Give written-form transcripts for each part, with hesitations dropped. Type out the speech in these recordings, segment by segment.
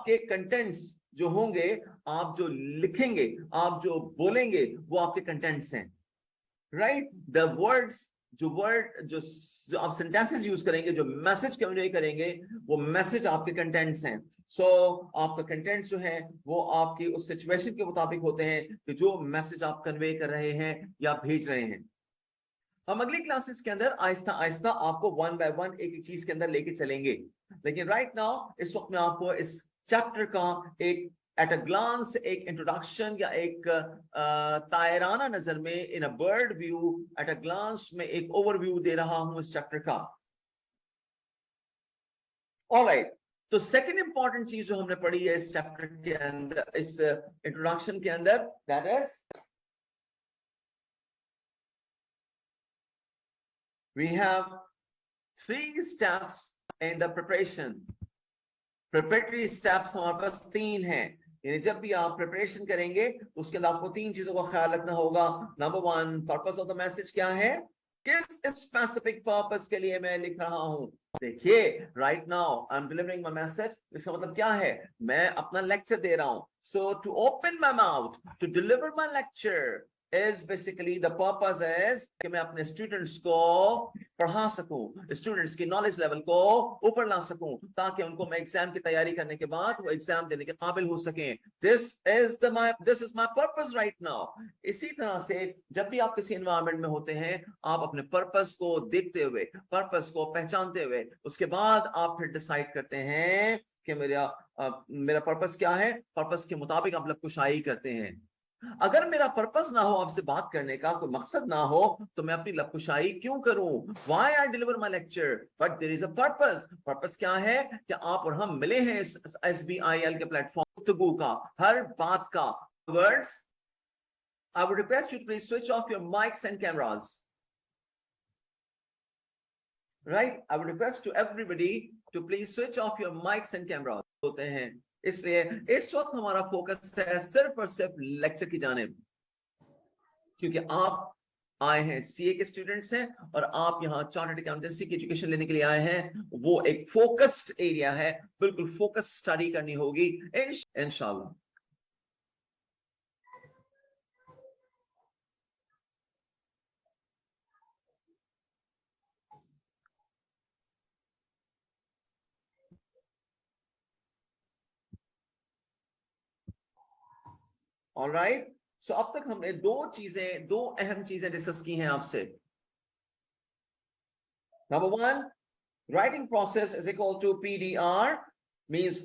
आपके कंटेंट्स जो होंगे, आप जो लिखेंगे, आप जो बोलेंगे, वो आपके कंटेंट्स हैं, राइट। द वर्ड्स, जो आप सेंटेंसेस यूज करेंगे, जो मैसेज कन्वे करेंगे, वो मैसेज आपके कंटेंट्स हैं। सो आपका कंटेंट्स जो है वो आपकी उस सिचुएशन के मुताबिक होते हैं कि जो मैसेज आप कन्वे कर रहे हैं या भेज रहे हैं। हम अगली क्लासेस के अंदर आहिस्ता आहिस्ता आपको वन बाय वन एक एक चीज के अंदर लेके चलेंगे, लेकिन राइट नाउ इस वक्त मैं आपको इस चैप्टर का एक एट अ ग्लांस एक इंट्रोडक्शन या एक तायराना नजर में, in a bird view, at a glance में एक ओवरव्यू दे रहा हूं इस चैप्टर का। ऑलराइट, तो सेकंड इंपॉर्टेंट चीज जो हमने पढ़ी है इस चैप्टर के अंदर, इस इंट्रोडक्शन के अंदर, that is we have 3 steps in the preparation. Preparatory steps हमारे पास 3 हैं, यानी जब भी आप प्रिपरेशन करेंगे उसके अंदर आपको 3 चीजों का ख्याल रखना होगा। Number 1, purpose of the message क्या है, किस स्पेसिफिक पर्पस के लिए मैं लिख रहा हूं। देखिए, right now I am delivering my message, इसका मतलब क्या है, मैं अपना लेक्चर दे रहा हूं। So to open my mouth to deliver my lecture is basically the purpose is कि मैं अपने स्टूडेंट्स को पढ़ा सकूं, स्टूडेंट्स की नॉलेज लेवल को ऊपर ला सकूं, ताकि उनको मैं एग्जाम की तैयारी करने के बाद वो एग्जाम देने के काबिल हो सकें। This is my purpose right now. इसी तरह से जब भी आप किसी एनवायरनमेंट में होते हैं, आप अपने पर्पस को देखते हुए, पर्पस को पहचानते हुए, उसके बाद आप फिर डिसाइड करते हैं कि मेरा पर्पस क्या है। पर्पस के मुताबिक आप लबकुशाई करते हैं। अगर मेरा पर्पस ना हो, आपसे बात करने का कोई मकसद ना हो, तो मैं अपनी लबकुशाई क्यों करूं। Why I deliver my lecture, but there is a purpose. Purpose क्या है कि आप और हम मिले हैं इस SBIL के प्लेटफॉर्म, गुफ्तगू का, हर बात का। Words, I would request you to please switch off your mics and cameras. Right? I would request to everybody to please switch off your mics and cameras. होते हैं, इसलिए इस वक्त हमारा फोकस है सिर्फ और सिर्फ लेक्चर की जानिब, क्योंकि आप आए हैं सीए के स्टूडेंट्स हैं और आप यहाँ चार्टर्ड अकाउंटेंसी की एजुकेशन लेने के लिए आए हैं। वो एक फोकस्ड एरिया है, बिल्कुल फोकस स्टडी करनी होगी इंशाल्लाह। ऑलराइट, सो अब तक हमने दो अहम चीजें डिस्कस की हैं आपसे। Number 1, writing process is equal to PDR, means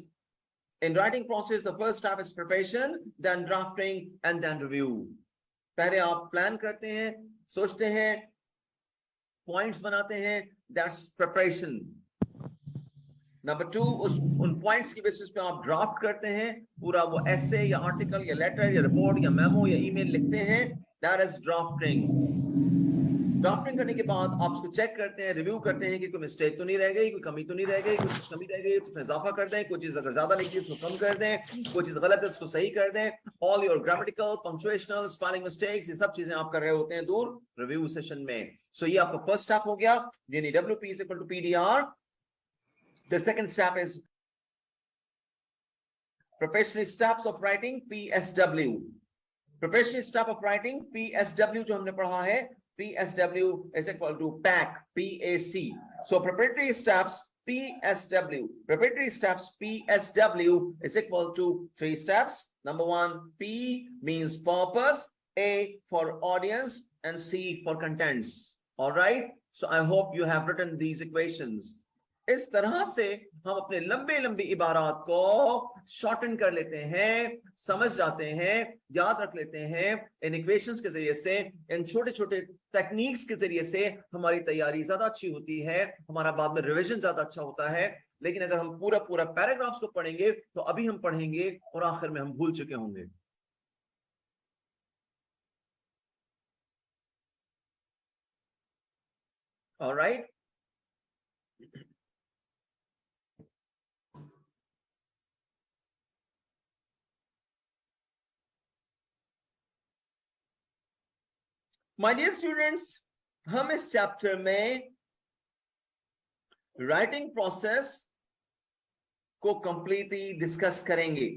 in writing process the first step is preparation, then drafting and then review. पहले आप प्लान करते हैं, सोचते हैं, पॉइंट्स बनाते हैं, दैट्स प्रिपरेशन। नंबर 2, उन पॉइंट्स की बेसिस पे आप ड्राफ्ट करते हैं, पूरा वो एसे या आर्टिकल या लेटर या रिपोर्ट या मेमो या ईमेल लिखते हैं, दैट इज ड्राफ्टिंग। ड्राफ्टिंग करने के बाद आप उसको चेक करते हैं, रिव्यू करते हैं कि कोई मिस्टेक तो नहीं रह गई, कोई कमी तो नहीं रह गई, कोई चीज कमी रह गई तो उसमें इजाफा कर दें, कोई चीज अगर ज्यादा लिखी है उसको कम कर दें, कोई चीज गलत है उसको सही कर दें। All your grammatical, punctuational, spelling mistakes, ये सब चीजें आप कर रहे होते हैं दूर रिव्यू सेशन में। सो ये आपका फर्स्ट स्टेप हो गया, यानी WP is equal to PDR. The second step is preparatory steps of writing, PSW. Preparatory step of writing, PSW, जो हमने पढ़ा है, PSW is equal to PAC, PAC. So preparatory steps, PSW. Preparatory steps, PSW is equal to 3 steps. Number 1, P means purpose, A for audience, and C for contents. All right. So I hope you have written these equations. इस तरह से हम अपने लंबे लंबी इबारात को shorten कर लेते हैं, समझ जाते हैं, याद रख लेते हैं। इन इक्वेशंस के जरिए से, इन छोटे छोटे टेक्निक्स के जरिए से हमारी तैयारी ज्यादा अच्छी होती है, हमारा बाद में रिवीजन ज्यादा अच्छा होता है। लेकिन अगर हम पूरा पूरा पैराग्राफ्स को पढ़ेंगे तो अभी हम पढ़ेंगे और आखिर में हम भूल चुके होंगे। ऑलराइट, माय डियर स्टूडेंट्स, हम इस चैप्टर में राइटिंग प्रोसेस को कंप्लीटली डिस्कस करेंगे,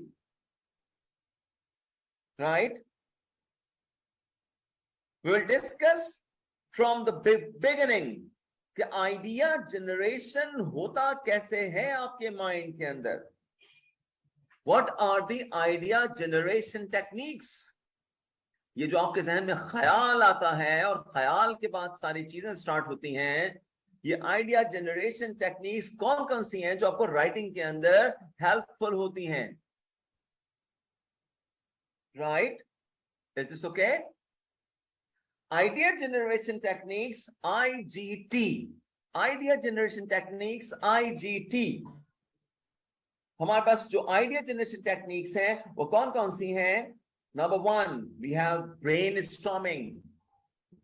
right. We will discuss from the beginning कि आइडिया जनरेशन होता कैसे है आपके माइंड के अंदर। What are the idea generation techniques? ये जो आपके जहन में ख्याल आता है और ख्याल के बाद सारी चीजें स्टार्ट होती हैं, ये आइडिया जनरेशन टेक्निक्स कौन कौन सी हैं जो आपको राइटिंग के अंदर हेल्पफुल होती हैं, right? Is this okay? Idea generation techniques IGT, idea generation techniques IGT। हमारे पास जो आइडिया जनरेशन टेक्निक्स हैं वो कौन कौन सी हैं? Number 1 we have brainstorming.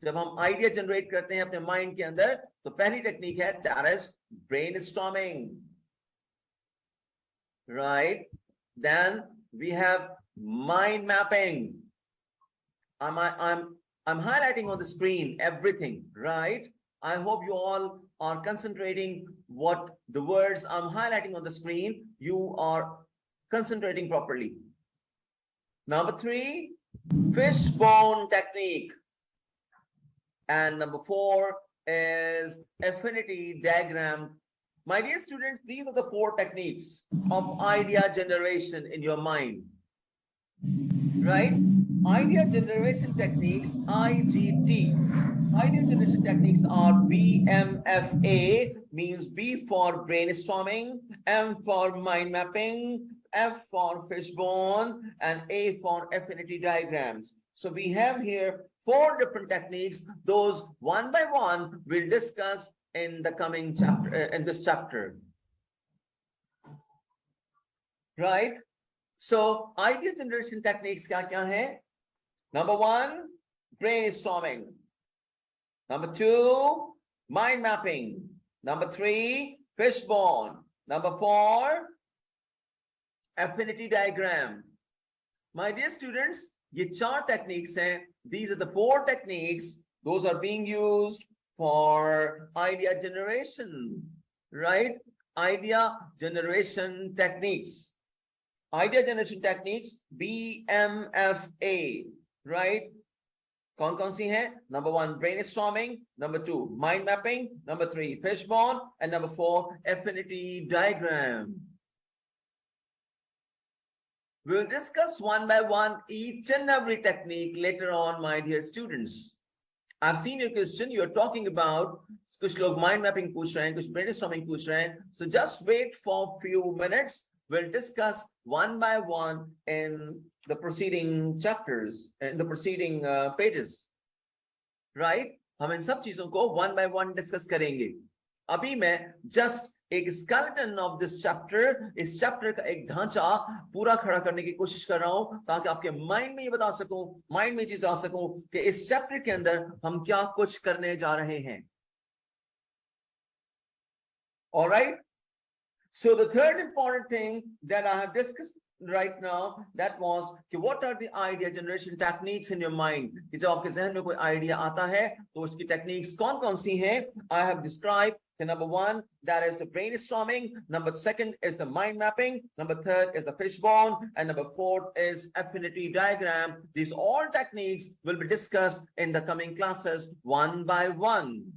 जब हम आइडिया जनरेट करते हैं अपने माइंड के अंदर तो पहली टेक्निक है that is brainstorming, right. Then we have mind mapping. I'm highlighting on the screen everything, right? I hope you all are concentrating what the words I'm highlighting on the screen. You are concentrating properly. Number 3, fishbone technique. And number 4 is affinity diagram. My dear students, these are the 4 techniques of idea generation in your mind, right? Idea generation techniques, IGT. Idea generation techniques are BMFA, means B for brainstorming, M for mind mapping, F for fishbone, and A for affinity diagrams. So we have here 4 different techniques. Those one by one we'll discuss in the coming chapter, in this chapter, right? So idea generation techniques क्या है? Number 1, brainstorming. Number 2, mind mapping. Number 3, fishbone. Number 4, affinity diagram. My dear students, ये 4 techniques हैं. These are the 4 techniques. Those are being used for idea generation, right? Idea generation techniques. Idea generation techniques, BMFA, right? कौन सी हैं? Number 1, brainstorming. Number 2, mind mapping. Number 3, fishbone. And number 4, affinity diagram. We'll discuss one by one each and every technique later on, my dear students. I've seen your question. You're talking about कुछ लोग mind mapping पूछ रहे हैं, कुछ brainstorming पूछ रहे हैं. So just wait for a few minutes. We'll discuss one by one in the preceding chapters, in the preceding pages, right? हम इन सब चीजों को one by one discuss करेंगे. अभी मैं just एक skeleton of this chapter, इस chapter का एक ढांचा पूरा खड़ा करने की कोशिश कर रहा हूं ताकि आपके माइंड में ये बता सकूं, माइंड में चीज आ सकूं कि इस chapter के अंदर हम क्या कुछ करने जा रहे हैं. All right? So the third important thing that I have discussed right now, that was what are the idea generation techniques in your mind? कि जब आपके जहन में कोई idea आता है तो उसकी techniques कौन-कौन सी हैं? I have described the number 1, that is the brainstorming. Number 2 is the mind mapping. Number 3 is the fishbone, and number 4 is affinity diagram. These all techniques will be discussed in the coming classes one by one.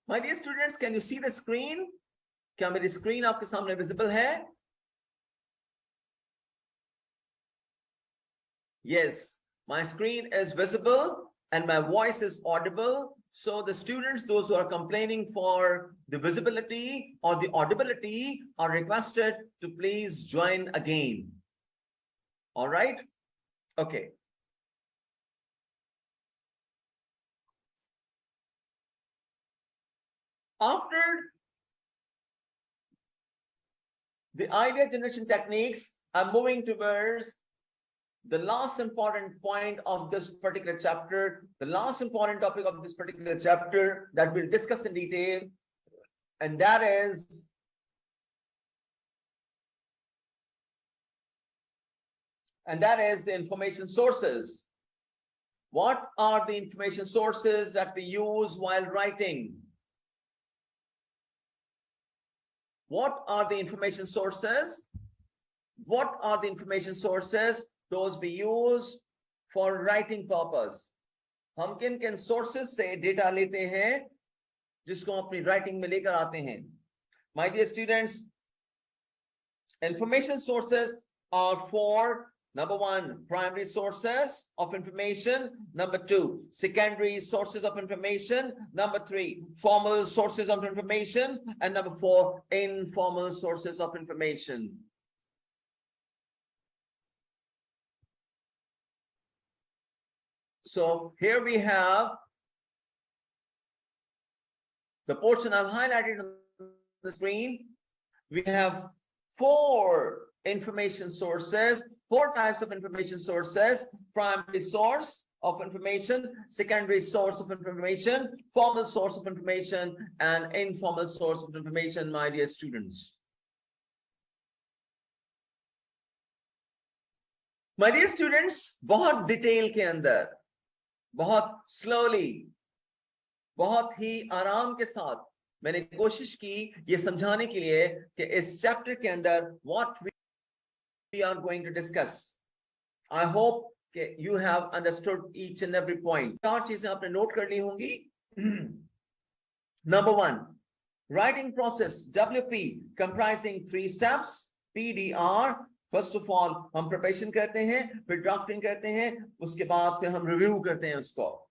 My dear students, can you see the screen? क्या मेरी screen आपके सामने visible है? Yes, my screen is visible and my voice is audible. So the students, those who are complaining for the visibility or the audibility, are requested to please join again. All right? Okay. After the idea generation techniques, I'm moving towards the last important point of this particular chapter, the last important topic of this particular chapter that we'll discuss in detail, and that is and that is the information sources. What are the information sources that we use while writing? What are the information sources? What are the information sources? Those we use for writing purpose. हम किन किन sources से data लेते हैं जिसको हम अपनी writing में लेकर आते हैं? My dear students, information sources are for number one, primary sources of information. Number two, secondary sources of information. Number three, formal sources of information. And number four, informal sources of information. So here we have the portion I've highlighted on the screen. We have four information sources, four types of information sources: primary source of information, secondary source of information, formal source of information, and informal source of information, my dear students. My dear students, बहुत detail के अंदर, बहुत slowly, बहुत ही आराम के साथ मैंने कोशिश की ये समझाने के लिए कि इस चैप्टर के अंदर what we are going to discuss. I hope you have understood each and every point. चार चीजें आपने नोट कर ली होंगी. Number one, writing process WP comprising 3 steps. PDR, first of all हम preparation करते हैं, फिर drafting करते हैं, उसके बाद फिर हम review करते हैं उसको.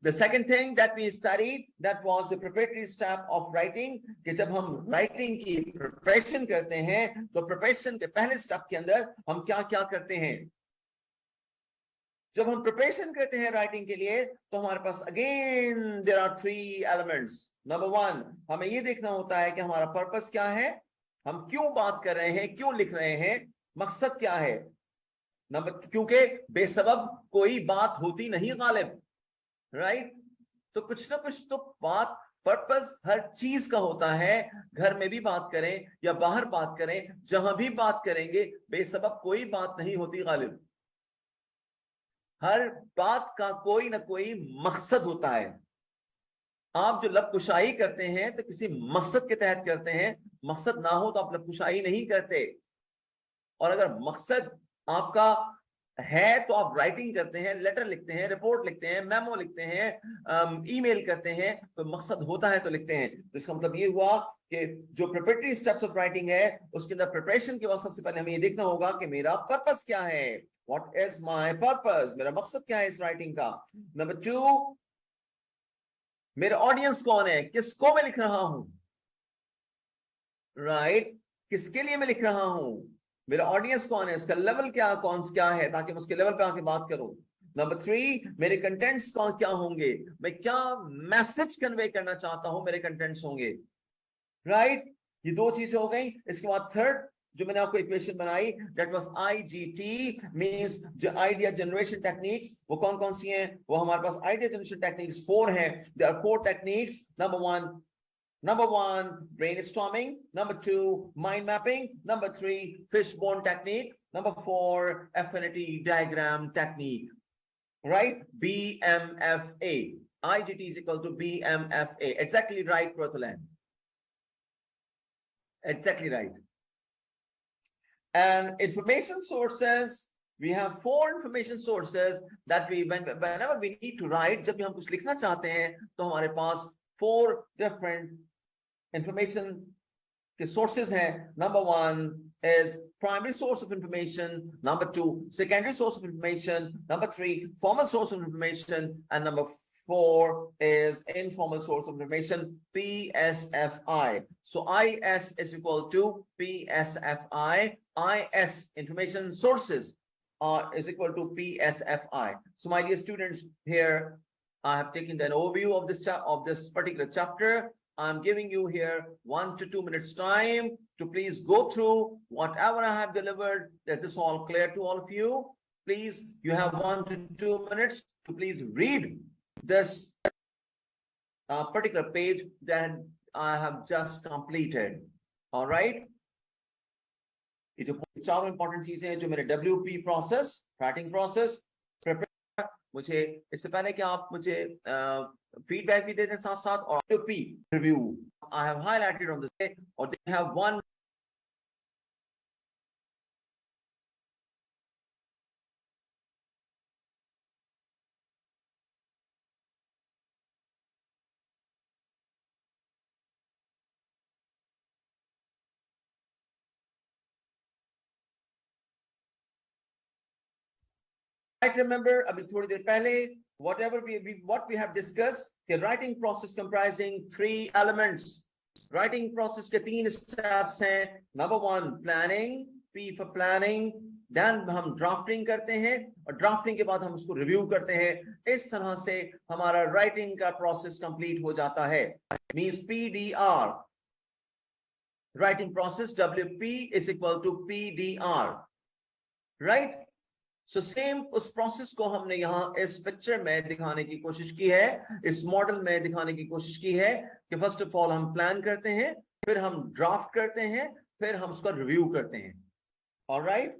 The second thing that we studied, that was the preparatory step of writing. कि जब हम writing की preparation करते हैं, तो preparation के पहले step के अंदर हम क्या क्या करते हैं? जब हम preparation करते हैं writing के लिए, तो हमारे पास again there are 3 elements. Number one, हमें ये देखना होता है कि हमारा purpose क्या है, हम क्यों बात कर रहे हैं, क्यों लिख रहे हैं, मकसद क्या है. क्योंकि बेसबब कोई बात होती नहीं गालिब. राइट तो कुछ ना कुछ तो बात पर्पस हर चीज का होता है. घर में भी बात करें या बाहर बात करें, जहां भी बात करेंगे बेसबब कोई बात नहीं होती गालिब. हर बात का कोई ना कोई मकसद होता है. आप जो लबकुशाई करते हैं तो किसी मकसद के तहत करते हैं. मकसद ना हो तो आप लबकुशाई नहीं करते. और अगर मकसद आपका है तो आप राइटिंग करते हैं, लेटर लिखते हैं, रिपोर्ट लिखते हैं, मेमो लिखते हैं, ईमेल करते हैं. तो मकसद होता है तो लिखते हैं. तो इसका मतलब ये हुआ कि जो प्रिपरेटरी स्टेप्स ऑफ राइटिंग है उसके अंदर प्रिपरेशन के बाद सबसे पहले हमें ये देखना होगा कि मेरा पर्पस क्या है. व्हाट इज माय पर्पस, मेरा मकसद क्या है इस राइटिंग का. नंबर 2, मेरा ऑडियंस कौन है, किसको मैं लिख रहा हूं. राइट किसके लिए मैं लिख रहा हूं, मेरा ऑडियंस कौन है, इसका लेवल क्या है, ताकि मैं उसके लेवल पे आके बात करूं. नंबर 3, मेरे कंटेंट्स क्या होंगे, मैं क्या मैसेज कन्वे करना चाहता हूं, मेरे कंटेंट्स होंगे. राइट ये 2 चीजें हो गई. इसके बाद थर्ड जो मैंने आपको इक्वेशन बनाई, दैट वाज IGT, मींस जो आइडिया जनरेशन टेक्निक्स, वो कौन कौन सी हैं. वो हमारे पास आइडिया जनरेशन टेक्निक्स 4 हैं. There are 4 techniques. Number one, brainstorming. Number 2, mind mapping. Number 3, fishbone technique. Number 4, affinity diagram technique. Right? BMFA. IGT is equal to BMFA. Exactly right, Prothalan. Exactly right. And information sources, we have 4 information sources that whenever we need to write, जब भी हम कुछ लिखना चाहते हैं तो हमारे पास 4 different information के sources हैं. Number 1 is primary source of information. Number 2, secondary source of information. Number 3, formal source of information. And number 4 is informal source of information, PSFI. So IS is equal to PSFI. IS, information sources, is equal to PSFI. So my dear students, here I have taken an overview of this particular chapter. I'm giving you here 1 to 2 minutes time to please go through whatever I have delivered. Is this all clear to all of you? Please, you have 1 to 2 minutes to please read this particular page that I have just completed. All right. ये जो चारों important चीजें हैं जो मेरे WP process, writing process, मुझे इससे पहले कि आप मुझे फीडबैक भी दे दें साथ साथ, और WP review I have highlighted on this, और they have one I remember अभी थोड़ी देर पहले whatever what we have discussed, the writing process comprising 3 elements. Writing process के 3 steps हैं. Number 1 planning, P for planning. Then हम drafting करते हैं, और drafting के बाद हम उसको review करते हैं. इस तरह से हमारा writing का process complete हो जाता है. Means PDR. Writing process WP is equal to PDR. Right? So same उस प्रोसेस को हमने यहाँ इस पिक्चर में दिखाने की कोशिश की है, इस मॉडल में दिखाने की कोशिश की है कि फर्स्ट ऑफ ऑल हम प्लान करते हैं, फिर हम ड्राफ्ट करते हैं, फिर हम उसका रिव्यू करते हैं. Alright,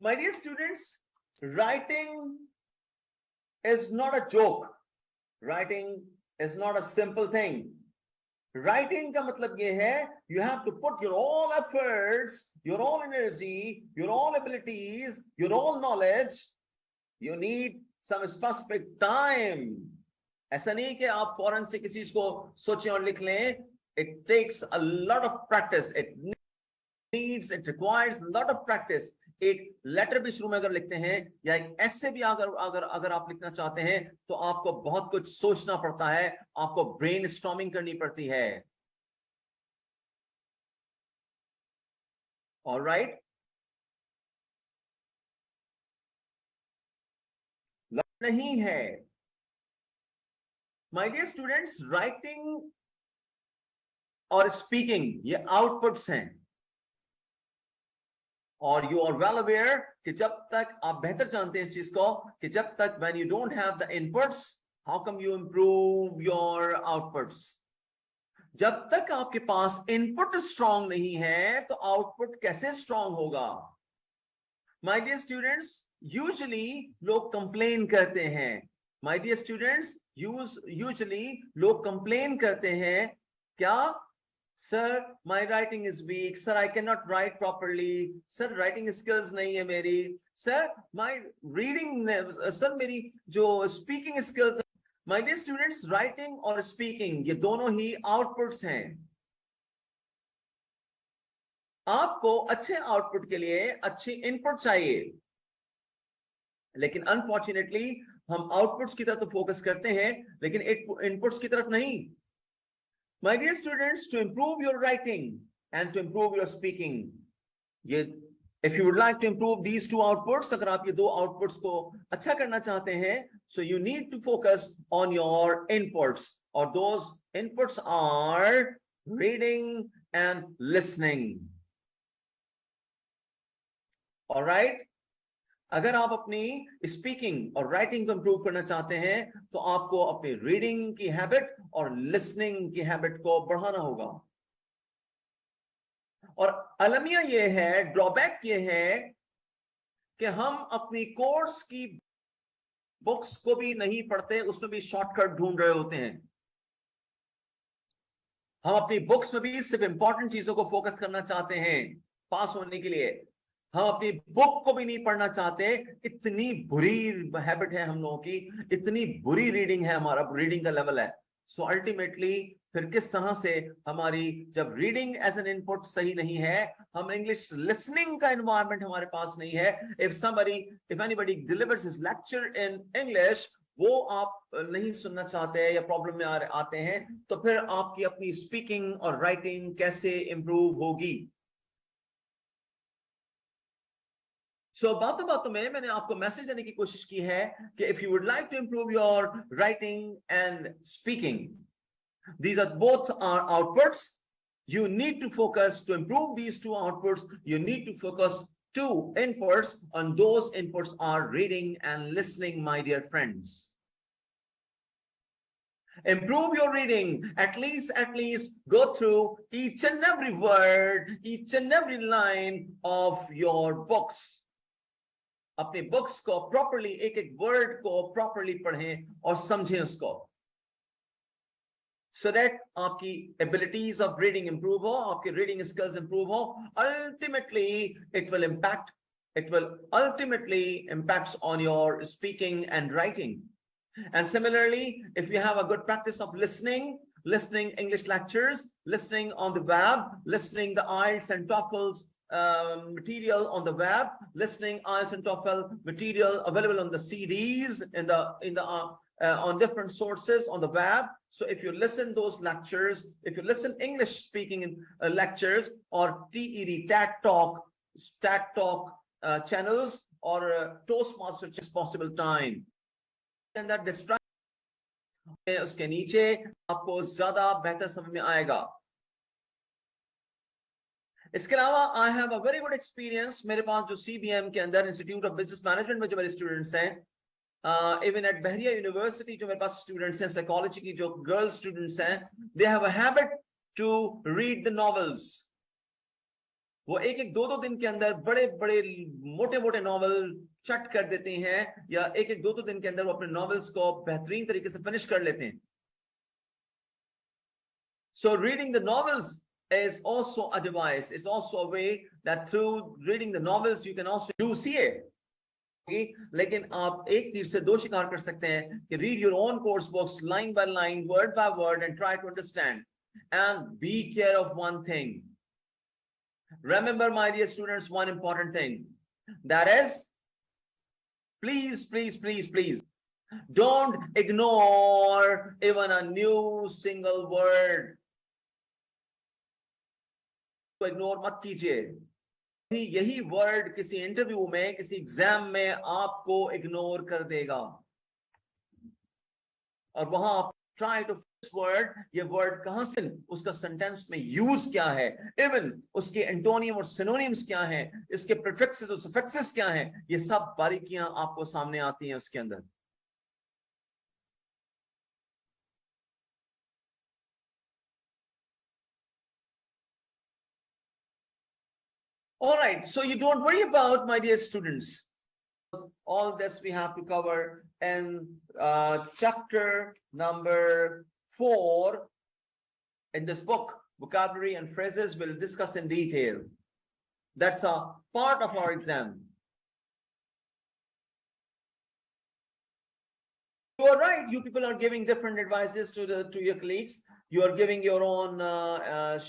my dear students, writing is not a joke. Writing is not a simple thing. Writing का मतलब ये है, you have to put your all efforts, your all energy, your all abilities, your all knowledge. You need some specific time. ऐसा नहीं कि आप फौरन से किसी को सोचें और लिख लें. It takes a lot of practice. It requires a lot of practice. एक लेटर भी शुरू में अगर लिखते हैं, या एक ऐसे भी अगर आप लिखना चाहते हैं, तो आपको बहुत कुछ सोचना पड़ता है, आपको ब्रेनस्टॉर्मिंग करनी पड़ती है. ऑलराइट, नहीं है. माय डियर स्टूडेंट्स, राइटिंग और स्पीकिंग ये आउटपुट्स हैं, और यू आर वेल अवेयर कि जब तक आप बेहतर जानते हैं इस चीज को, कि जब तक when you don't have the inputs, how come you improve your outputs. जब तक आपके पास इनपुट स्ट्रांग नहीं है, तो आउटपुट कैसे स्ट्रांग होगा. माय डियर स्टूडेंट्स, यूजुअली लोग कंप्लेन करते हैं. माय डियर स्टूडेंट्स, यूजुअली लोग कंप्लेन करते हैं क्या? Sir, my writing is weak. Sir, I cannot write properly. Sir, writing skills नहीं है मेरी. Sir, my reading, sir, मेरी जो speaking skills. My dear students, writing और speaking ये दोनों ही outputs हैं. आपको अच्छे output के लिए अच्छी input चाहिए, लेकिन unfortunately हम outputs की तरफ तो focus करते हैं, लेकिन inputs की तरफ नहीं. My dear students, to improve your writing and to improve your speaking, if you would like to improve these 2 outputs, अगर आप ये 2 outputs को अच्छा करना चाहते हैं, so you need to focus on your inputs, और those inputs are reading and listening. All right? अगर आप अपनी स्पीकिंग और राइटिंग को इंप्रूव करना चाहते हैं, तो आपको अपनी रीडिंग की हैबिट और लिसनिंग की हैबिट को बढ़ाना होगा. और अलमिया ये है, ड्रॉबैक ये है कि हम अपनी कोर्स की बुक्स को भी नहीं पढ़ते, उसमें भी शॉर्टकट ढूंढ रहे होते हैं. हम अपनी बुक्स में भी सिर्फ इंपॉर्टेंट चीजों को फोकस करना चाहते हैं पास होने के लिए. हम अपनी बुक को भी नहीं पढ़ना चाहते. इतनी बुरी हैबिट है हम लोगों की, इतनी बुरी रीडिंग है, हमारा रीडिंग का लेवल है. सो अल्टीमेटली फिर किस तरह से हमारी जब रीडिंग एज एन इनपुट सही नहीं है, हम इंग्लिश लिसनिंग का एनवायरनमेंट हमारे पास नहीं है. If anybody delivers his lecture in English, वो आप नहीं सुनना चाहते या प्रॉब्लम में आते हैं, तो फिर आपकी अपनी स्पीकिंग और राइटिंग कैसे इंप्रूव होगी. सो बातों में मैंने आपको मैसेज देने की कोशिश की है कि if you would like to improve your writing and speaking, these are both are outputs. You need to focus to improve these 2 outputs. You need to focus 2 inputs, and those inputs are reading and listening, my dear friends. Improve your reading. At least go through each and every word, each and every line of your books. अपने books को properly, एक एक word को properly पढ़ें और समझें उसको, so that आपकी abilities of reading improve हो, आपके reading skills improve हो. Ultimately it will ultimately impacts on your speaking and writing. And similarly, if you have a good practice of listening English lectures, listening on the web, listening the IELTS and TOEFL material on the web, listening IELTS and TOEFL material available on the CDs on different sources on the web. So if you listen those lectures, if you listen English speaking lectures or TED Talk channels or Toastmaster possible time, and that distract उसके नीचे आपको ज्यादा बेहतर समझ में आएगा. इसके अलावा I have a very good experience. मेरे पास जो CBM के अंदर इंस्टीट्यूट ऑफ बिजनेस मैनेजमेंट में जो मेरे स्टूडेंट्स हैं, इवन एट बहरिया यूनिवर्सिटी जो मेरे पास स्टूडेंट्स हैं, साइकोलॉजी की जो गर्ल स्टूडेंट्स हैं, they have a habit to read the novels. वो एक एक दो दिन के अंदर बड़े बड़े मोटे मोटे नॉवल चट कर देते हैं, या एक एक दो दिन के अंदर वो अपने नॉवेल्स को बेहतरीन तरीके से फिनिश कर लेते हैं. So reading the novels is also a device. It's also a way that through reading the novels you can also do CA. लेकिन आप एक तीर से दो शिकार कर सकते हैं कि read your own course books line by line, word by word, and try to understand. And be care of one thing. Remember, my dear students, one important thing. That is, please, don't ignore even a new single word. तो ignore मत कीजिए. यही word किसी interview में, किसी exam में आपको ignore कर देगा, और वहां आप ट्राई टू वर्ड, ये वर्ड कहां से, उसका सेंटेंस में यूज क्या है, इवन उसके एंटोनियम और सिनोनिम्स क्या हैं, इसके प्रीफिक्सेस और सफिक्सेस क्या हैं, ये सब बारीकियां आपको सामने आती हैं उसके अंदर. All right, so you don't worry about, my dear students. All this we have to cover in chapter number 4 in this book, Vocabulary and Phrases. We'll discuss in detail. That's a part of our exam. You are right. You people are giving different advices to your colleagues. You are giving your own,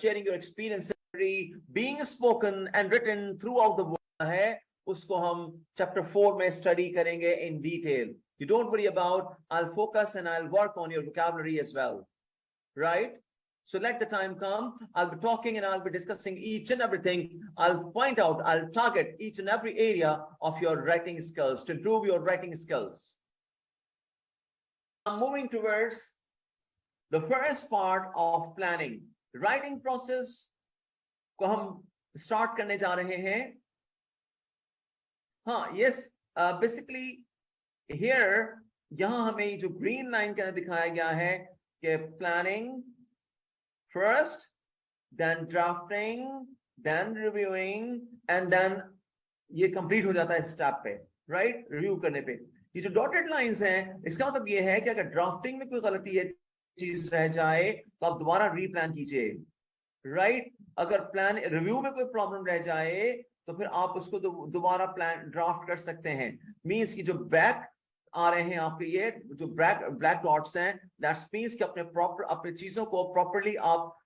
sharing your experiences. Being spoken and written throughout the world है, उसको हम chapter 4 में study करेंगे in detail. You don't worry about. I'll focus and I'll work on your vocabulary as well, right? So let the time come. I'll be talking and I'll be discussing each and everything. I'll point out, I'll target each and every area of your writing skills to improve your writing skills. I'm moving towards the first part of planning. Writing process को हम start करने जा रहे हैं. हाँ, yes, basically here, यहां हमें जो ग्रीन लाइन के अंदर दिखाया गया है कि planning first, then drafting, then reviewing, and then ये कंप्लीट हो जाता है स्टेप पे, राइट, रिव्यू करने पे. ये जो डॉटेड लाइंस हैं, इसका मतलब ये है कि अगर ड्राफ्टिंग में कोई गलती है, चीज रह जाए, तो आप दोबारा रीप्लान कीजिए, राइट. अगर प्लान रिव्यू में कोई प्रॉब्लम रह जाए, तो फिर आप उसको दोबारा प्लान ड्राफ्ट कर सकते हैं. मींस की जो बैक आ रहे हैं आपके, ये जो ब्लैक डॉट्स हैं, दैट्स मींस कि अपने चीजों को प्रॉपर्ली आप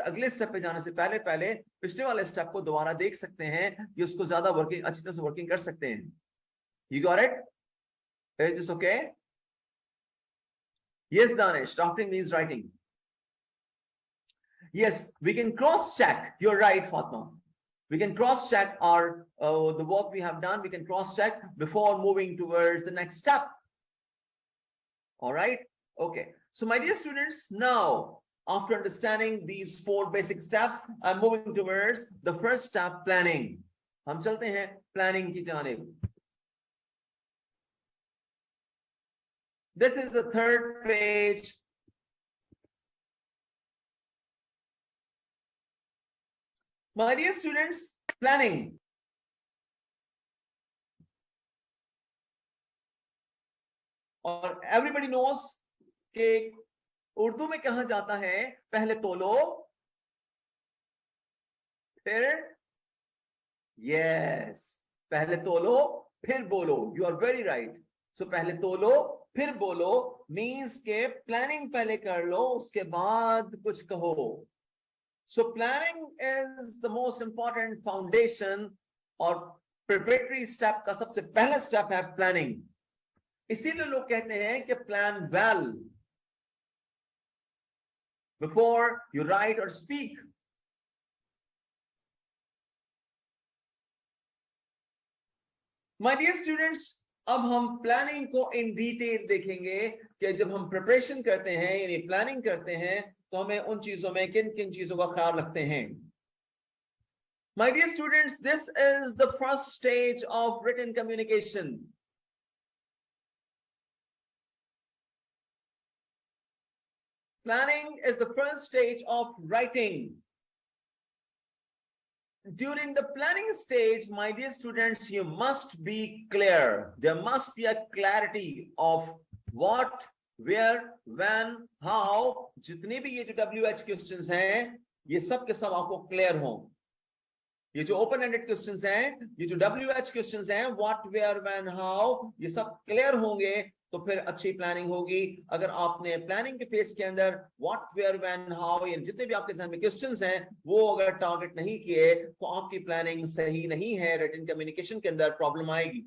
अगले स्टेप पे जाने से पहले पिछले वाले स्टेप को दोबारा देख सकते हैं, कि उसको ज्यादा अच्छी तरह से वर्किंग कर सकते हैं. You got it? Is this okay? Yes Danish, drafting means writing. Yes, we can cross-check. You're right, Fatma. We can cross-check our the work we have done. We can cross-check before moving towards the next step. All right. Okay. So, my dear students, now after understanding these 4 basic steps, I'm moving towards the first step, planning. हम चलते हैं planning की जानिब. This is the 3rd page My dear students, planning. और everybody knows कि उर्दू में कहा जाता है पहले तोलो फिर yes पहले तोलो फिर बोलो. You are very right. So पहले तोलो फिर बोलो means के planning पहले कर लो उसके बाद कुछ कहो. So planning is the most important foundation और preparatory step का सबसे पहला step है planning. इसीलिए लोग कहते हैं कि plan well before you write or speak. My dear students, अब हम प्लानिंग को इन डिटेल देखेंगे कि जब हम प्रिपरेशन करते हैं यानी प्लानिंग करते हैं तो हमें उन चीजों में किन किन चीजों का ख्याल रखते हैं. My dear students, this is the first stage of written communication. Planning is the first stage of writing. During the planning stage, my dear students, you must be clear. There must be a clarity of what, where, when, how. जितने भी ये जो WH questions हैं, ये सब के सब आपको clear हों. ये जो open-ended questions हैं, ये जो WH questions हैं, what, where, when, how, ये सब clear होंगे तो फिर अच्छी प्लानिंग होगी. अगर आपने प्लानिंग के फेज के अंदर व्हाट वेयर व्हेन हाउ ये जितने भी आपके सामने क्वेश्चंस हैं वो अगर टारगेट नहीं किए तो आपकी प्लानिंग सही नहीं है. रिटन कम्युनिकेशन के अंदर प्रॉब्लम आएगी.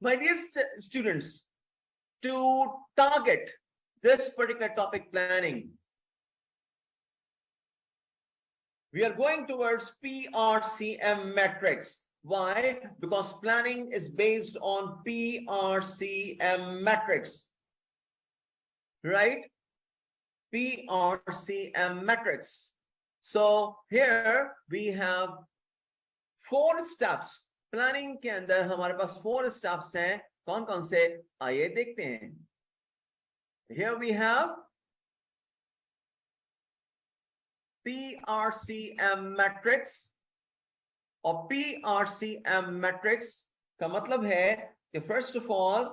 My dear students, to target this particular topic planning, we are going towards PRCM matrix. Why? Because planning is based on PRCM matrix, right? PRCM matrix. So here we have 4 steps. Planning के अंदर हमारे पास 4 steps हैं. कौन कौन से आइए देखते हैं. Here we have PRCM matrix. और PRCM matrix का मतलब है कि first of all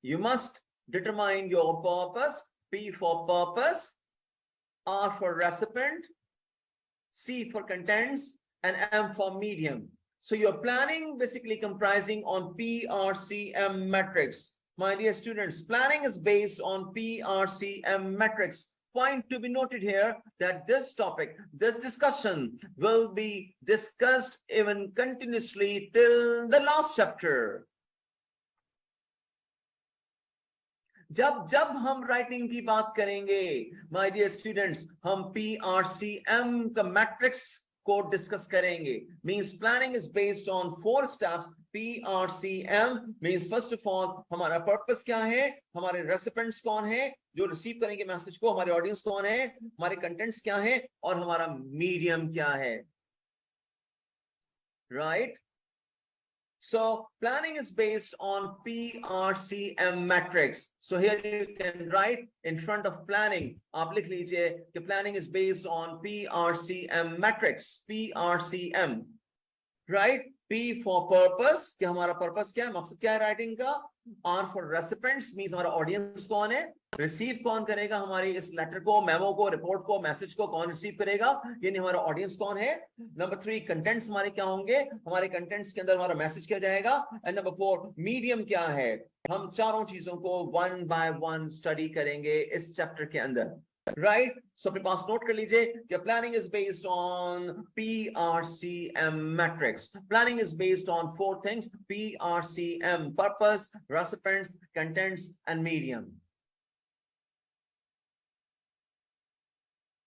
you must determine your purpose. P for purpose, R for recipient, C for contents, and M for medium. So your planning basically comprising on PRCM matrix. My dear students, planning is based on PRCM matrix. Point to be noted here that this topic, this discussion will be discussed even continuously till the last chapter. जब हम writing की बात करेंगे my dear students हम PRCM का matrix को discuss करेंगे. Means planning is based on 4 steps. PRCM means first of all हमारा पर्पस क्या है, हमारे रेसिपिएंट्स कौन है जो रिसीव करेंगे मैसेज को, हमारे ऑडियंस कौन है, हमारे कंटेंट्स क्या है और हमारा मीडियम क्या है. Right. So planning is based on PRCM matrix. So here you can write in front of planning. आप लिख लीजिए कि planning is based on PRCM matrix. PRCM, right? P for purpose, कि हमारा पर्पस क्या है, मकसद क्या है राइटिंग का. R for recipients means हमारा ऑडियंस कौन है, रिसीव कौन करेगा हमारी इस लेटर को, मेमो को, रिपोर्ट को, मैसेज को कौन रिसीव करेगा, यानी हमारा ऑडियंस कौन है. नंबर 3 कंटेंट्स हमारे क्या होंगे, हमारे कंटेंट्स के अंदर हमारा मैसेज क्या जाएगा. एंड नंबर 4 मीडियम क्या है. हम चारों चीजों को 1 by 1 स्टडी करेंगे इस चैप्टर के अंदर. राइट. सो अपने पास नोट कर लीजिए कि planning is based on PRCM matrix. Planning is based on 4 things. PRCM, purpose, recipients, contents and medium.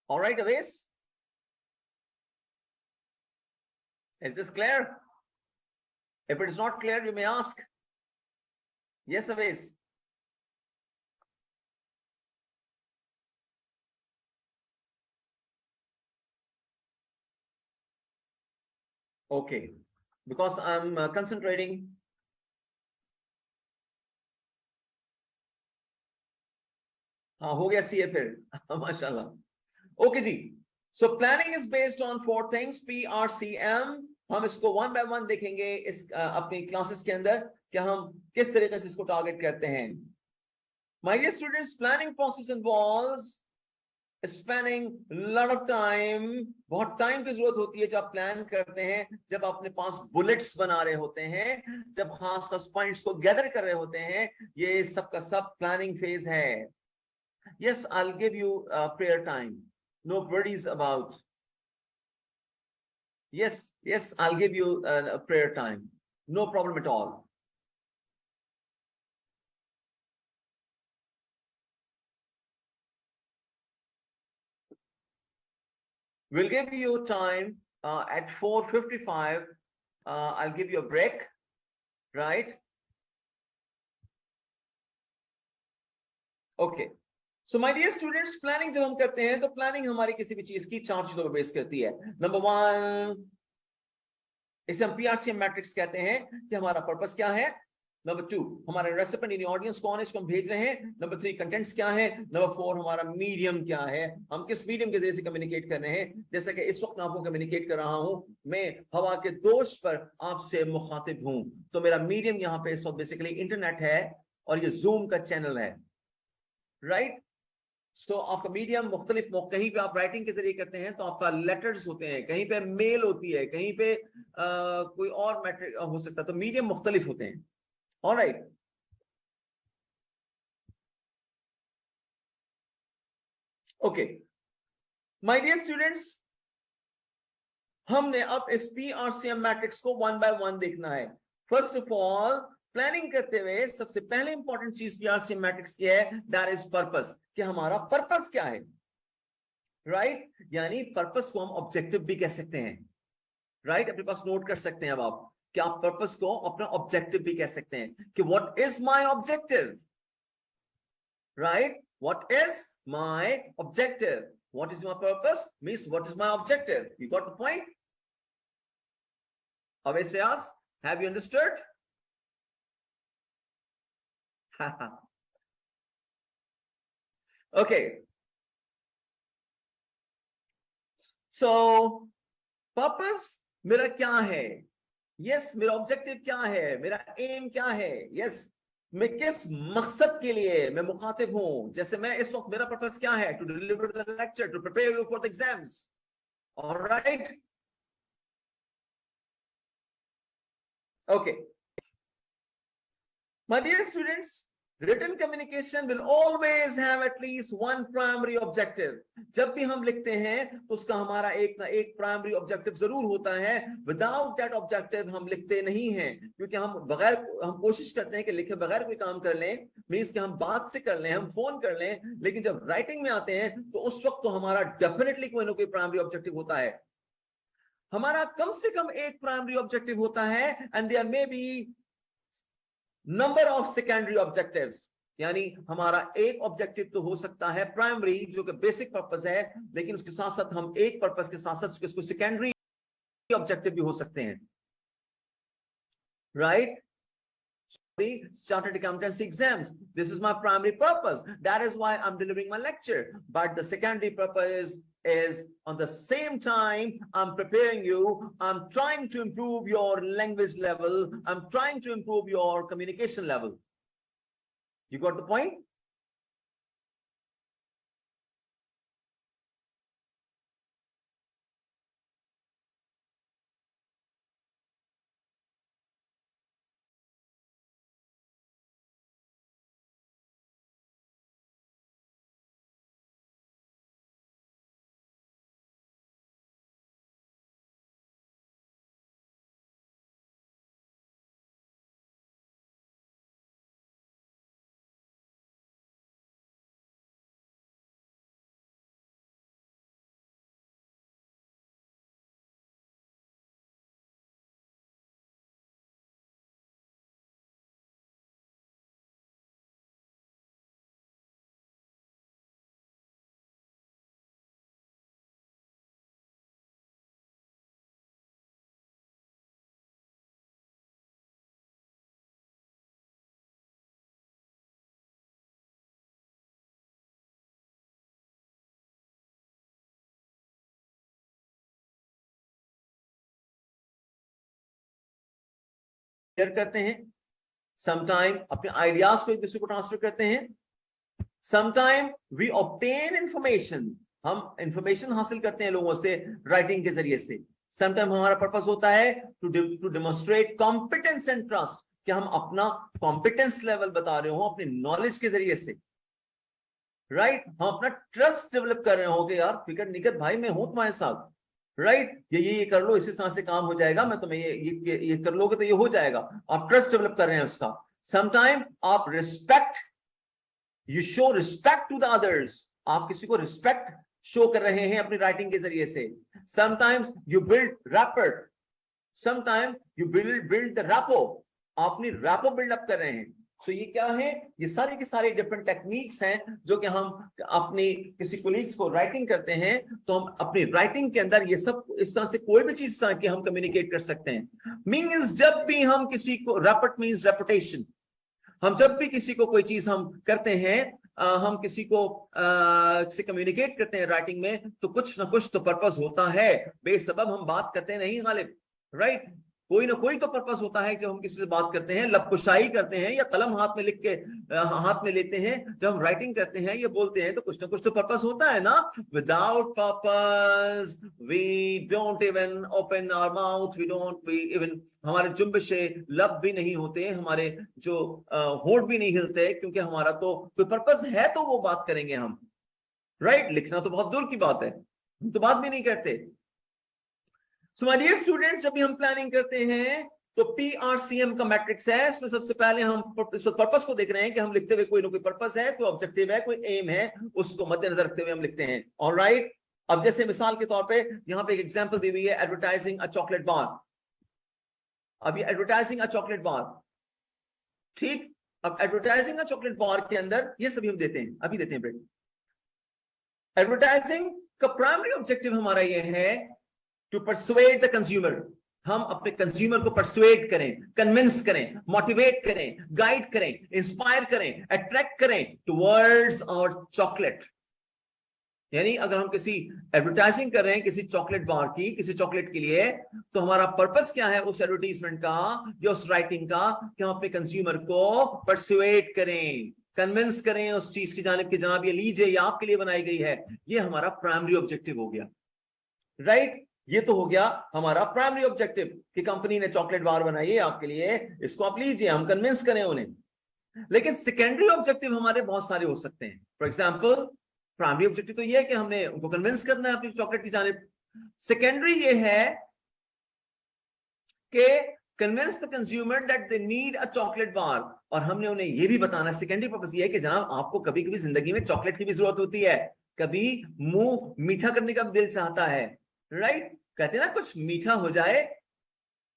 All right, Avis? Is this clear? If it is not clear, you may ask. Yes, Avis? Okay, because I'm concentrating. हाँ हो गया सीए फिर माशाल्लाह। Okay जी, so planning is based on 4 things PRCM। हम इसको one by one देखेंगे इस अपनी क्लासेस के अंदर कि हम किस तरीके से इसको टारगेट करते हैं। My dear students, planning process involves spending lot of time. बहुत टाइम की जरूरत होती है जब आप प्लान करते हैं, जब अपने पास बुलेट्स बना रहे होते हैं, जब खास खास पॉइंट्स को गैदर कर रहे होते हैं, ये सब का सब प्लानिंग फेज है। Yes, I'll give you prayer time. No worries about. Yes, I'll give you a prayer time. No problem at all. We'll give you time at 4:55. I'll give you a break, right? Okay. So my dear students, planning जब हम करते हैं तो planning हमारी किसी भी चीज की 4 चीजों पर बेस करती है। नंबर 1, इसे हम PRCM मैट्रिक्स कहते हैं कि हमारा पर्पस क्या है। नंबर 2, हमारा रेसिपेंट यानी ऑडियंस कौन है, इसको हम भेज रहे हैं। नंबर 3, कंटेंट्स क्या है। नंबर 4, हमारा मीडियम क्या है, हम किस मीडियम के जरिए से कम्युनिकेट कर रहे हैं। जैसे कि इस वक्त मैं आपको कम्युनिकेट कर रहा हूं, मैं हवा के दोष पर आपसे मुखातिब हूं, तो मेरा मीडियम यहाँ पे इस वक्त बेसिकली इंटरनेट है और ये जूम का चैनल है, राइट। तो आपका मीडियम मुख्तलिफ, कहीं पे आप राइटिंग के जरिए करते हैं तो आपका लेटर्स होते हैं, कहीं पे मेल होती है, कहीं पे कोई और मैट्रिक हो सकता है, तो मीडियम मुख्तलिफ होते हैं। Alright, okay my dear students, हमने अब इस PRCM मैट्रिक्स को वन बाय वन देखना है। फर्स्ट ऑफ ऑल, प्लानिंग करते हुए सबसे पहले इंपॉर्टेंट चीज PRCM मैट्रिक्स की है, दैट इज पर्पस, कि हमारा पर्पस क्या है, राइट यानी पर्पस को हम ऑब्जेक्टिव भी कह सकते हैं, राइट अपने पास नोट कर सकते हैं अब आप, कि आप पर्पस को अपना ऑब्जेक्टिव भी कह सकते हैं कि what is my objective, right what is my objective, what is my purpose means what is my objective. You got the point? Aveshyas, have you understood? Okay, so purpose मेरा क्या है, yes मेरा objective क्या है, मेरा M क्या है, yes मैं किस मकसद के लिए मैं मुखातिब हूं। जैसे मैं इस वक्त, मेरा पर्पस क्या है, to deliver the lecture, to prepare you for the exams, alright okay my dear students, written communication will always have at least one primary objective. जब भी हम लिखते हैं तो उसका हमारा एक ना एक प्राइमरी ऑब्जेक्टिव जरूर होता है। विदाउट दैट ऑब्जेक्टिव हम लिखते नहीं हैं, क्योंकि हम कोशिश करते हैं कि लिखे बगैर कोई काम कर लें, मींस कि हम बात से कर लें, हम फोन कर लें, लेकिन जब राइटिंग में आते हैं तो उस वक्त तो हमारा डेफिनेटली कोई ना कोई प्राइमरी ऑब्जेक्टिव होता है। हमारा कम से कम एक प्राइमरी ऑब्जेक्टिव होता है, and there may be number of secondary objectives, यानी हमारा एक ऑब्जेक्टिव तो हो सकता है प्राइमरी जो कि बेसिक पर्पस है, लेकिन उसके साथ साथ हम एक पर्पस के साथ साथ उसको सेकेंडरी ऑब्जेक्टिव भी हो सकते हैं, right. The chartered accountancy exams, this is my primary purpose, that is why I'm delivering my lecture, but the secondary purpose is on the same time I'm preparing you, I'm trying to improve your language level, I'm trying to improve your communication level. You got the point? Share करते हैं, sometime अपने ideas को एक दूसरे को transfer करते हैं, sometime we obtain information, हम इंफॉर्मेशन हासिल करते हैं लोगों से राइटिंग के जरिए से। समटाइम हमारा पर्पस होता है to demonstrate competence and trust, कि हम अपना कॉम्पिटेंस लेवल बता रहे हो अपनी नॉलेज के जरिए से, राइट हम अपना ट्रस्ट डेवलप कर रहे हो कि यार फिकर निकट भाई मैं हूं तुम्हारे साथ, राइट ये कर लो, इसी तरह से काम हो जाएगा, मैं तुम्हें ये कर लोगे तो ये हो जाएगा, आप ट्रस्ट डेवलप कर रहे हैं उसका। समटाइम आप respect, you show respect to the others, आप किसी को रिस्पेक्ट शो कर रहे हैं अपनी राइटिंग के जरिए से। Sometimes you build rapport, sometime you build the rapport, अपनी रैपो बिल्डअप कर रहे हैं। सो ये क्या है, ये सारे के सारे डिफरेंट टेक्निक्स हैं जो कि हम अपनी किसी कोलीग्स को राइटिंग करते हैं तो हम अपनी राइटिंग के अंदर ये सब इस तरह से कोई भी चीज कि हम कम्युनिकेट कर सकते हैं। मींस जब भी हम किसी को, रैपट मींस रेपुटेशन, हम जब भी किसी को कोई चीज हम करते हैं, हम किसी को से कम्युनिकेट करते हैं राइटिंग में, तो कुछ ना कुछ तो पर्पस होता है, बेसबब हम बात करते नहीं गालिब, राइट कोई ना कोई तो पर्पस होता है जब हम किसी से बात करते हैं, लबकुशाई करते हैं या कलम हाथ में लिख के हाथ में लेते हैं, जब हम राइटिंग करते हैं ये बोलते हैं तो कुछ ना कुछ तो पर्पस होता है ना। Without purpose we don't even open our mouth, we don't even, हमारे जुम्बशे लब भी नहीं होते, हमारे जो होंठ भी नहीं हिलते, क्योंकि हमारा तो कोई पर्पस है तो वो बात करेंगे हम, राइट लिखना तो बहुत दूर की बात है, हम तो बात भी नहीं करते। सो माय डियर स्टूडेंट्स, जब भी हम प्लानिंग करते हैं तो PRCM का मैट्रिक्स है, इसमें सबसे पहले हम पर्पस को देख रहे हैं कि हम लिखते हुए कोई ना कोई पर्पस है, कोई ऑब्जेक्टिव है, कोई एम है, उसको मद्देनजर रखते हुए हम लिखते हैं। ऑलराइट, अब जैसे मिसाल के तौर पे यहाँ पे एक एग्जांपल दी हुई है, एडवर्टाइजिंग अ चॉकलेट बार। अब ये एडवर्टाइजिंग अ चॉकलेट बार, ठीक, अब एडवर्टाइजिंग अ चॉकलेट बार के अंदर ये सभी हम देते हैं, अभी देते हैं ब्रेक। एडवर्टाइजिंग का प्राइमरी ऑब्जेक्टिव हमारा ये है टू परसुएड द कंज्यूमर, हम अपने कंज्यूमर को परसुएड करें, कन्विंस करें, मोटिवेट करें, गाइड करें, इंस्पायर करें, अट्रैक्ट करें टुवर्ड्स आवर चॉकलेट। यानी अगर हम किसी एडवर्टाइजिंग कर रहे हैं किसी चॉकलेट बार की, किसी चॉकलेट के लिए, तो हमारा पर्पस क्या है उस एडवर्टाइजमेंट का या उस राइटिंग का, कि हम अपने कंज्यूमर को परसुएड करें, कन्विंस करें उस चीज की जानिब कि जनाब ये लीजिए, ये आपके लिए बनाई गई है। ये हमारा प्राइमरी ऑब्जेक्टिव हो गया, राइट ये तो हो गया हमारा प्राइमरी ऑब्जेक्टिव कि कंपनी ने चॉकलेट बार बनाई है आपके लिए, इसको आप लीजिए, हम कन्विंस करें उन्हें। लेकिन सेकेंडरी ऑब्जेक्टिव हमारे बहुत सारे हो सकते हैं। फॉर एग्जांपल, प्राइमरी ऑब्जेक्टिव तो ये है कि हमने उनको कन्विंस करना है अपनी चॉकलेट की जानिब। सेकेंडरी ये है कि convince the consumer that they need a chocolate bar, और हमने उन्हें ये भी बताना, सेकेंडरी पर्पस ये है कि जनाब आपको कभी कभी जिंदगी में चॉकलेट की भी जरूरत होती है, कभी मुंह मीठा करने का भी दिल चाहता है, राइट कहते हैं ना कुछ मीठा हो जाए,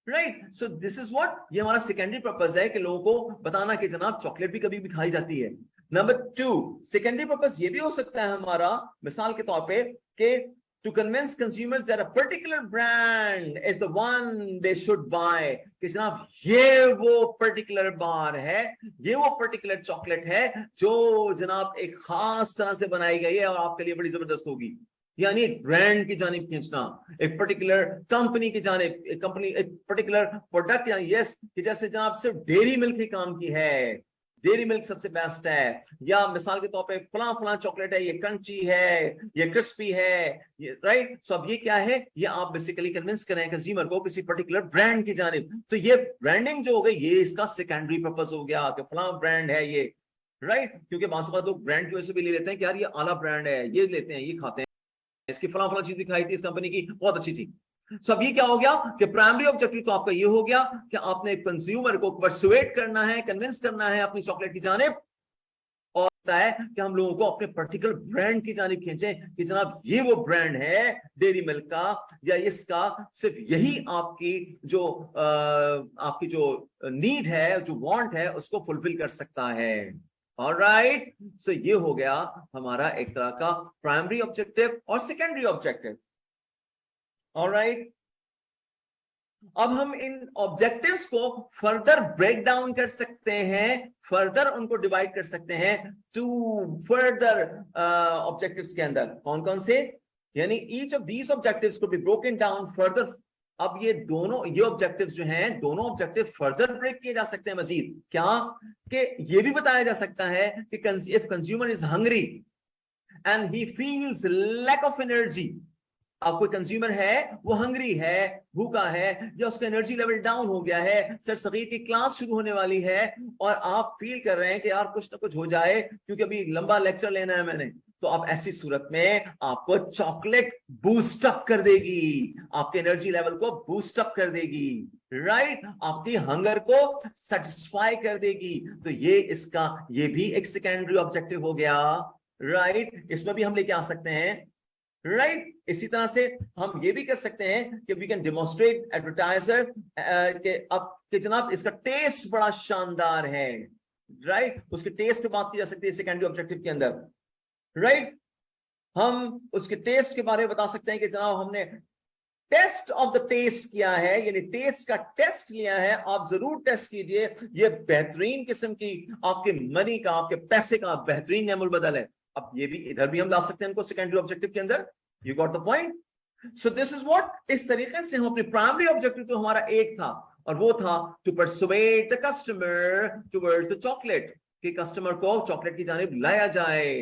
right so this is what, ये हमारा सेकेंडरी पर्पस है कि लोगों को बताना कि जनाब चॉकलेट भी कभी भी खाई जाती है। नंबर 2, सेकेंडरी पर्पस ये भी हो सकता है हमारा, मिसाल के तौर पे, कि to convince consumers that a particular brand is the one they should buy, कि जनाब ये वो पर्टिकुलर बार है, ये वो पर्टिकुलर चॉकलेट है जो जनाब एक खास तरह से बनाई गई है और आपके लिए बड़ी जबरदस्त होगी। यानी एक ब्रांड की जानिब खींचना, एक पर्टिकुलर कंपनी की जानिब, एक कंपनी, एक पर्टिकुलर प्रोडक्ट, यस कि जैसे जनाब सिर्फ डेयरी मिल्क ही काम की है, डेयरी मिल्क सबसे बेस्ट है, या मिसाल के तौर पे फला फला चॉकलेट है, ये क्रंची है, ये क्रिस्पी है, ये राइट। सो अब ये क्या है, ये आप बेसिकली कन्विंस करें कंज्यूमर को किसी पर्टिकुलर ब्रांड की जानिब, तो ये ब्रांडिंग जो हो गई ये इसका सेकेंडरी पर्पस हो गया कि फला ब्रांड है ये, राइट क्योंकि बात लोग ब्रांड की वजह से भी ले लेते हैं कि यार ये आला ब्रांड है, ये लेते हैं, ये खाते हैं, इसकी फला फला चीज भी खाई थी इस कंपनी की, बहुत अच्छी थी। सो अब ये क्या हो गया कि प्राइमरी ऑब्जेक्टिव तो आपका ये हो गया कि आपने कंज्यूमर को परसुएट करना है, कन्विंस करना है अपनी चॉकलेट की जानिब, और होता है कि हम लोगों को अपने पर्टिकुलर ब्रांड की जानिब खींचें कि जनाब ये वो ब्रांड है डेयरी मिल्क का या इसका, सिर्फ यही आपकी जो नीड है, जो वांट है, उसको फुलफिल कर सकता है। ऑलराइट, सो ये हो गया हमारा एक तरह का प्राइमरी ऑब्जेक्टिव और सेकेंडरी ऑब्जेक्टिव। ऑलराइट, अब हम इन ऑब्जेक्टिव्स को फर्दर ब्रेक डाउन कर सकते हैं, फर्दर उनको डिवाइड कर सकते हैं टू फर्दर ऑब्जेक्टिव्स के अंदर। कौन कौन से, यानी ईच ऑफ दीज ऑब्जेक्टिव्स को बी ब्रोकन डाउन फर्दर अब ये ऑब्जेक्टिव्स जो हैं, दोनों ऑब्जेक्टिव फर्दर ब्रेक किए जा सकते हैं मजीद। क्या कि ये भी बताया जा सकता है कि if consumer is hungry and he feels lack of energy, अब कोई कंज्यूमर है, वो हंग्री है, भूखा है, या उसका एनर्जी लेवल डाउन हो गया है, सर सगीर की क्लास शुरू होने वाली है और आप फील कर रहे हैं कि यार कुछ ना कुछ हो जाए क्योंकि अभी लंबा लेक्चर लेना है मैंने, तो अब ऐसी सूरत में आपको चॉकलेट बूस्ट अप कर देगी, आपके एनर्जी लेवल को बूस्ट अप कर देगी, राइट, आपकी हंगर को सेटिस्फाई कर देगी। तो ये भी एक सेकेंडरी ऑब्जेक्टिव हो गया, राइट, इसमें भी हम लेके आ सकते हैं, राइट। इसी तरह से हम ये भी कर सकते हैं कि वी कैन डेमोन्स्ट्रेट एडवर्टाइजर कि जनाब इसका टेस्ट बड़ा शानदार है, राइट, उसके टेस्ट पे बात की जा सकती है सेकेंडरी ऑब्जेक्टिव के अंदर, राइट। हम उसके टेस्ट के बारे में बता सकते हैं कि जनाब हमने टेस्ट ऑफ द टेस्ट किया है, यानी टेस्ट का टेस्ट लिया है, आप जरूर टेस्ट कीजिए, ये बेहतरीन किस्म की आपके मनी का, आपके पैसे का बेहतरीन नेमुल बदल है। अब ये भी इधर भी हम ला सकते हैं इनको सेकेंडरी ऑब्जेक्टिव के अंदर, you got the point. So this is what, इस तरीके से हम अपने प्राइमरी ऑब्जेक्टिव तो हमारा एक था और वो था to persuade the customer towards the chocolate, कि कस्टमर को चॉकलेट की जानिब लाया जाए,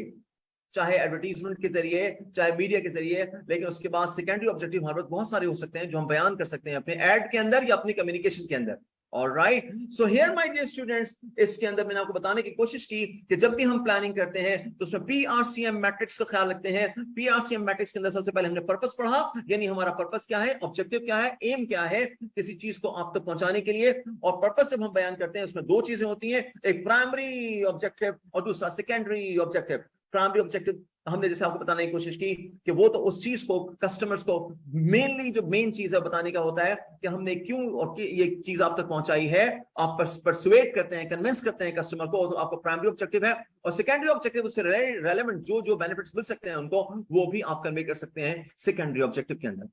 चाहे एडवर्टीजमेंट के जरिए, चाहे मीडिया के जरिए। लेकिन उसके बाद सेकेंडरी ऑब्जेक्टिव हमारे पास बहुत सारे हो सकते हैं जो हम बयान कर सकते हैं अपने एड के अंदर या अपनी कम्युनिकेशन के अंदर। Alright, so here my dear students, इसके अंदर मैंने आपको बताने की कोशिश की कि जब भी हम प्लानिंग करते हैं तो उसमें पीआरसीएम मैट्रिक्स का ख्याल रखते हैं। पीआरसीएम मैट्रिक्स के अंदर सबसे पहले हमने पर्पस पढ़ा, यानी हमारा पर्पस क्या है, ऑब्जेक्टिव क्या है, एम क्या है किसी चीज को आप तक पहुंचाने के लिए। और पर्पस जब हम बयान करते हैं उसमें दो चीजें होती हैं, एक प्राइमरी ऑब्जेक्टिव और दूसरा सेकेंडरी ऑब्जेक्टिव। प्राइमरी ऑब्जेक्टिव हमने जैसे आपको बताने की कोशिश की कि वो तो उस चीज को, कस्टमर्स को मेनली जो मेन चीज है बताने का होता है कि हमने क्यों और ये चीज आप तक पहुंचाई है, आप परसुएट करते हैं, कन्विंस करते हैं कस्टमर को, तो आपका प्राइमरी ऑब्जेक्टिव है। और सेकेंडरी ऑब्जेक्टिव उससे रेलेवेंट जो बेनिफिट्स मिल सकते हैं उनको, वो भी आप कन्वे कर सकते हैं सेकेंडरी ऑब्जेक्टिव के अंदर।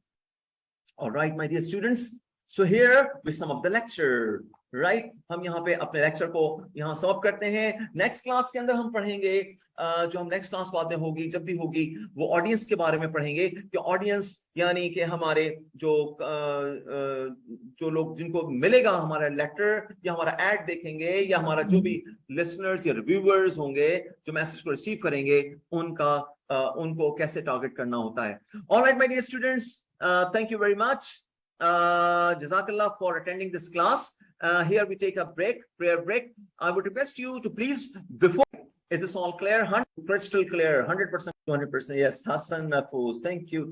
Alright my dear students, so here we sum up the lecture, right, हम यहाँ पे अपने लेक्चर को यहाँ सम अप करते हैं। नेक्स्ट क्लास के अंदर हम पढ़ेंगे, जो हम नेक्स्ट क्लास बाद में होगी, जब भी होगी, वो ऑडियंस के बारे में पढ़ेंगे कि ऑडियंस यानी कि हमारे जो लोग जिनको मिलेगा हमारा लेटर या हमारा एड देखेंगे, या हमारा जो भी लिसनर्स या रिव्यूअर्स होंगे जो मैसेज को रिसीव करेंगे, उनको कैसे टारगेट करना होता है। Alright my dear students, thank you very much. Jazakallah for attending this class. Here we take a prayer break. I would request you to please, before, is this all clear? 100% crystal clear, 100%, 200%. Yes, Hassan Mahfouz. Thank you.